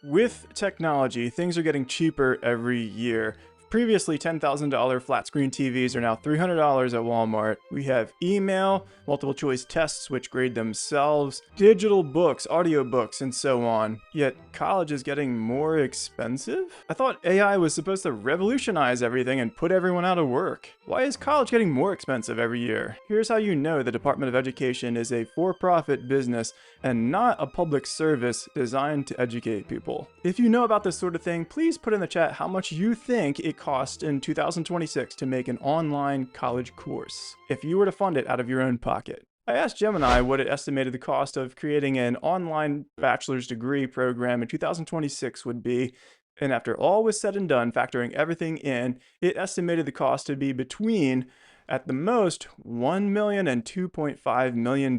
With technology, things are getting cheaper every year. Previously $10,000 flat screen TVs are now $300 at Walmart. We have email, multiple choice tests which grade themselves, digital books, audiobooks, and so on. Yet college is getting more expensive? I thought AI was supposed to revolutionize everything and put everyone out of work. Why is college getting more expensive every year? Here's how you know the Department of Education is a for-profit business and not a public service designed to educate people. If you know about this sort of thing, please put in the chat how much you think it cost in 2026 to make an online college course, if you were to fund it out of your own pocket. I asked Gemini what it estimated the cost of creating an online bachelor's degree program in 2026 would be, and after all was said and done, factoring everything in, it estimated the cost to be between, at the most, $1 million and $2.5 million.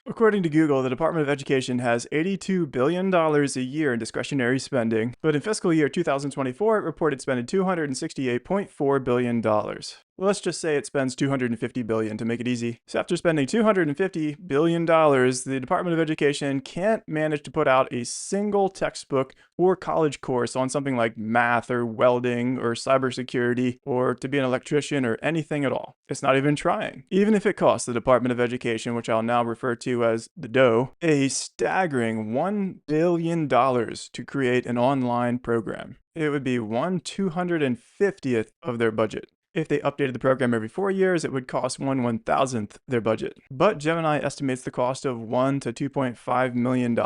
According to Google, the Department of Education has $82 billion a year in discretionary spending, but in fiscal year 2024, it reported spending $268.4 billion. Well, let's just say it spends $250 billion to make it easy. So after spending $250 billion, the Department of Education can't manage to put out a single textbook or college course on something like math or welding or cybersecurity or to be an electrician or anything at all. It's not even trying. Even if it costs the Department of Education, which I'll now refer to as the DOE, a staggering $1 billion to create an online program. It would be 1/250th of their budget. If they updated the program every 4 years, it would cost 1/1000th their budget. But Gemini estimates the cost of $1 to $2.5 million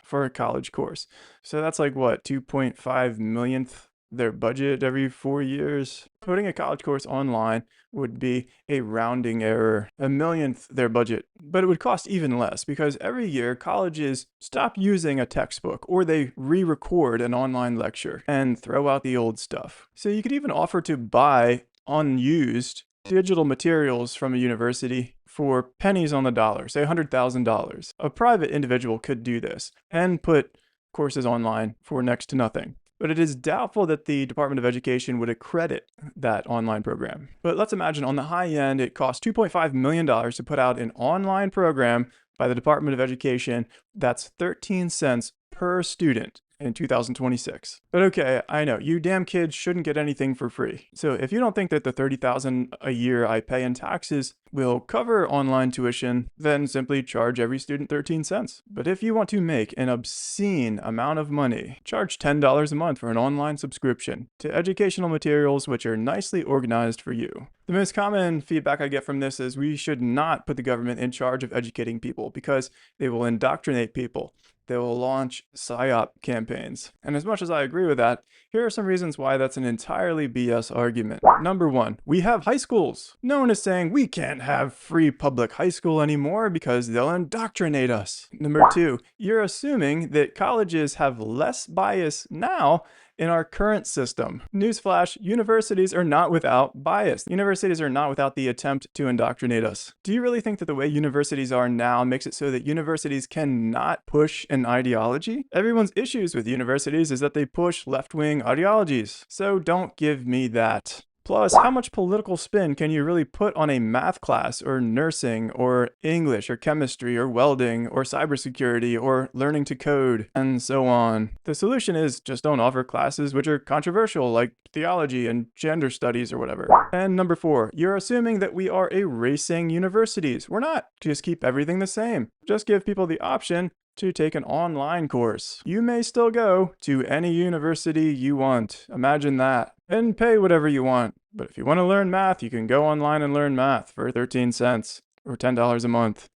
for a college course. So that's like what, 2.5 millionth their budget every 4 years? Putting a college course online would be a rounding error, a millionth their budget. But it would cost even less because every year colleges stop using a textbook or they re-record an online lecture and throw out the old stuff. So you could even offer to buy unused digital materials from a university for pennies on the dollar, say $100,000. A private individual could do this and put courses online for next to nothing. But it is doubtful that the Department of Education would accredit that online program. But let's imagine on the high end, it costs $2.5 million to put out an online program by the Department of Education that's 13 cents per student in 2026. But okay, I know, you damn kids shouldn't get anything for free. So if you don't think that the $30,000 a year I pay in taxes will cover online tuition, then simply charge every student 13 cents. But if you want to make an obscene amount of money, charge $10 a month for an online subscription to educational materials which are nicely organized for you. The most common feedback I get from this is we should not put the government in charge of educating people because they will indoctrinate people. They will launch PSYOP campaigns. And as much as I agree with that, here are some reasons why that's an entirely BS argument. Number one, we have high schools. No one is saying we can't have free public high school anymore because they'll indoctrinate us. Number two, you're assuming that colleges have less bias now in our current system. Newsflash, universities are not without bias. Universities are not without the attempt to indoctrinate us. Do you really think that the way universities are now makes it so that universities cannot push an ideology? Everyone's issues with universities is that they push left-wing ideologies. So don't give me that. Plus, how much political spin can you really put on a math class or nursing or English or chemistry or welding or cybersecurity or learning to code and so on? The solution is just don't offer classes which are controversial like theology and gender studies or whatever. And number four, you're assuming that we are erasing universities. We're not. Just keep everything the same. Just give people the option to take an online course. You may still go to any university you want. Imagine that. And pay whatever you want. But if you want to learn math, you can go online and learn math for 13 cents or $10 a month.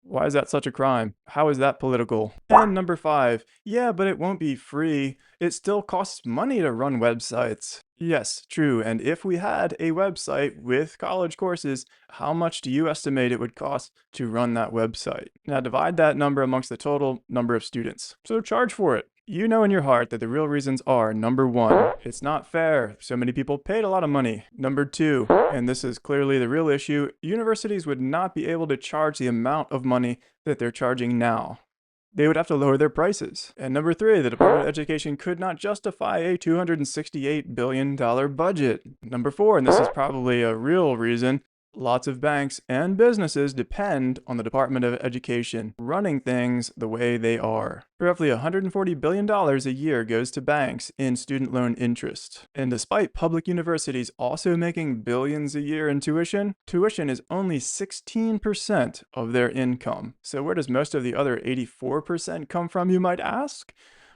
Why is that such a crime? How is that political? And number five, yeah, but it won't be free. It still costs money to run websites. Yes, true. And if we had a website with college courses, how much do you estimate it would cost to run that website? Now divide that number amongst the total number of students. So charge for it. You know in your heart that the real reasons are, number one, it's not fair. So many people paid a lot of money. Number two, and this is clearly the real issue, universities would not be able to charge the amount of money that they're charging now. They would have to lower their prices. And number three, the Department of Education could not justify a $268 billion budget. Number four, and this is probably a real reason, Lots of banks and businesses depend on the Department of Education running things the way they are. Roughly $140 billion a year goes to banks in student loan interest. And despite public universities also making billions a year in tuition is only 16% of their income. So where does most of the other 84% come from, you might ask?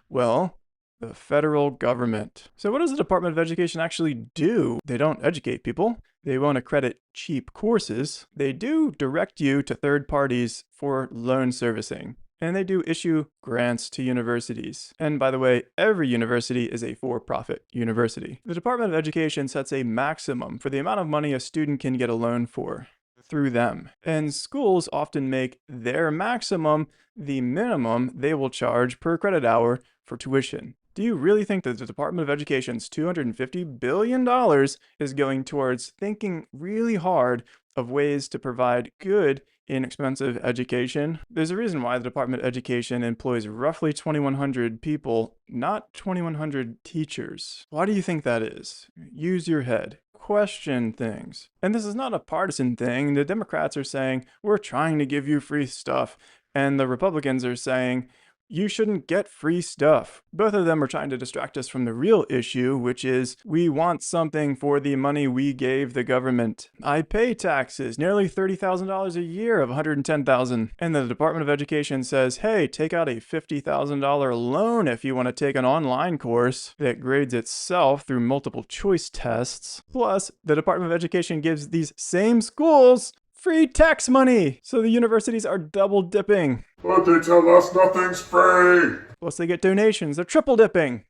Well, the federal government. So what does the Department of Education actually do? They don't educate people. They won't accredit cheap courses. They do direct you to third parties for loan servicing. And they do issue grants to universities. And by the way, every university is a for-profit university. The Department of Education sets a maximum for the amount of money a student can get a loan for through them. And schools often make their maximum the minimum they will charge per credit hour for tuition. Do you really think that the Department of Education's $250 billion is going towards thinking really hard of ways to provide good, inexpensive education? There's a reason why the Department of Education employs roughly 2,100 people, not 2,100 teachers. Why do you think that is? Use your head. Question things. And this is not a partisan thing. The Democrats are saying, we're trying to give you free stuff. And the Republicans are saying, you shouldn't get free stuff. Both of them are trying to distract us from the real issue, which is we want something for the money we gave the government. I pay taxes, nearly $30,000 a year of $110,000. And the Department of Education says, hey, take out a $50,000 loan if you want to take an online course that grades itself through multiple choice tests. Plus, the Department of Education gives these same schools free tax money. So the universities are double dipping. But they tell us nothing's free. Plus they get donations. They're triple dipping.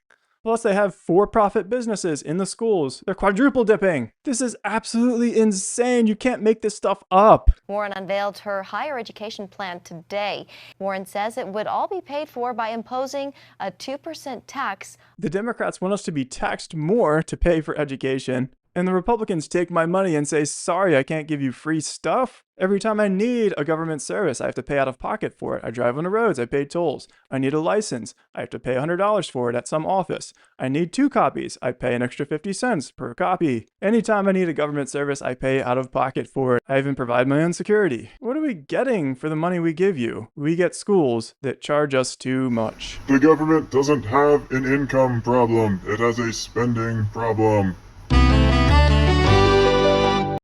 Plus they have for-profit businesses in the schools. They're quadruple dipping. This is absolutely insane. You can't make this stuff up. Warren unveiled her higher education plan today. Warren says it would all be paid for by imposing a 2% tax. The Democrats want us to be taxed more to pay for education. And the Republicans take my money and say, sorry, I can't give you free stuff. Every time I need a government service, I have to pay out of pocket for it. I drive on the roads, I pay tolls. I need a license, I have to pay $100 for it at some office. I need 2 copies, I pay an extra 50 cents per copy. Anytime I need a government service, I pay out of pocket for it. I even provide my own security. What are we getting for the money we give you? We get schools that charge us too much. The government doesn't have an income problem. It has a spending problem.